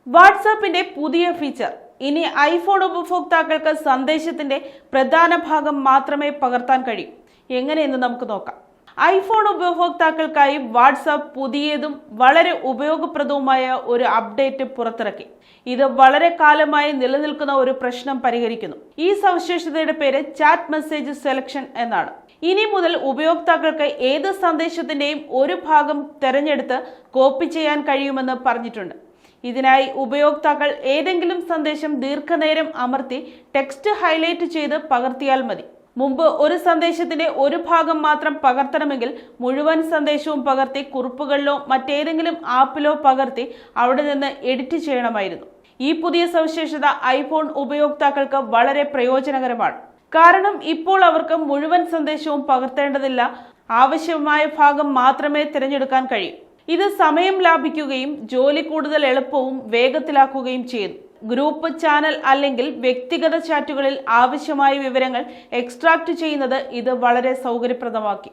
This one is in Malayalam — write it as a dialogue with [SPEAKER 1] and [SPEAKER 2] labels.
[SPEAKER 1] വാട്സാപ്പിന്റെ പുതിയ ഫീച്ചർ. ഇനി ഐഫോൺ ഉപഭോക്താക്കൾക്ക് സന്ദേശത്തിന്റെ പ്രധാന ഭാഗം മാത്രമേ പകർത്താൻ കഴിയൂ. എങ്ങനെയെന്ന് നമുക്ക് നോക്കാം. ഐഫോൺ ഉപഭോക്താക്കൾക്കായി വാട്സാപ്പ് പുതിയതും വളരെ ഉപയോഗപ്രദവുമായ ഒരു അപ്ഡേറ്റ് പുറത്തിറക്കി. ഇത് വളരെ കാലമായി നിലനിൽക്കുന്ന ഒരു പ്രശ്നം പരിഹരിക്കുന്നു. ഈ സവിശേഷതയുടെ പേര് ചാറ്റ് മെസ്സേജ് സെലക്ഷൻ എന്നാണ്. ഇനി മുതൽ ഉപയോക്താക്കൾക്ക് ഏത് സന്ദേശത്തിന്റെയും ഒരു ഭാഗം തെരഞ്ഞെടുത്ത് കോപ്പി ചെയ്യാൻ കഴിയുമെന്ന് പറഞ്ഞിട്ടുണ്ട്. ഇതിനായി ഉപയോക്താക്കൾ ഏതെങ്കിലും സന്ദേശം ദീർഘനേരം അമർത്തി ടെക്സ്റ്റ് ഹൈലൈറ്റ് ചെയ്ത് പകർത്തിയാൽ മതി. മുമ്പ് ഒരു സന്ദേശത്തിന്റെ ഒരു ഭാഗം മാത്രം പകർത്തണമെങ്കിൽ മുഴുവൻ സന്ദേശവും പകർത്തി കുറിപ്പുകളിലോ മറ്റേതെങ്കിലും ആപ്പിലോ പകർത്തി അവിടെ നിന്ന് എഡിറ്റ് ചെയ്യണമായിരുന്നു. ഈ പുതിയ സവിശേഷത ഐഫോൺ ഉപയോക്താക്കൾക്ക് വളരെ പ്രയോജനകരമാണ്. കാരണം ഇപ്പോൾ അവർക്ക് മുഴുവൻ സന്ദേശവും പകർത്തേണ്ടതില്ല, ആവശ്യമായ ഭാഗം മാത്രമേ തിരഞ്ഞെടുക്കാൻ കഴിയൂ. ഇത് സമയം ലാഭിക്കുകയും ജോലി കൂടുതൽ എളുപ്പവും വേഗത്തിലാക്കുകയും ചെയ്യുന്നു. ഗ്രൂപ്പ്, ചാനൽ അല്ലെങ്കിൽ വ്യക്തിഗത ചാറ്റുകളിൽ ആവശ്യമായ വിവരങ്ങൾ എക്സ്ട്രാക്ട് ചെയ്യുന്നത് ഇത് വളരെ സൗകര്യപ്രദമാക്കി.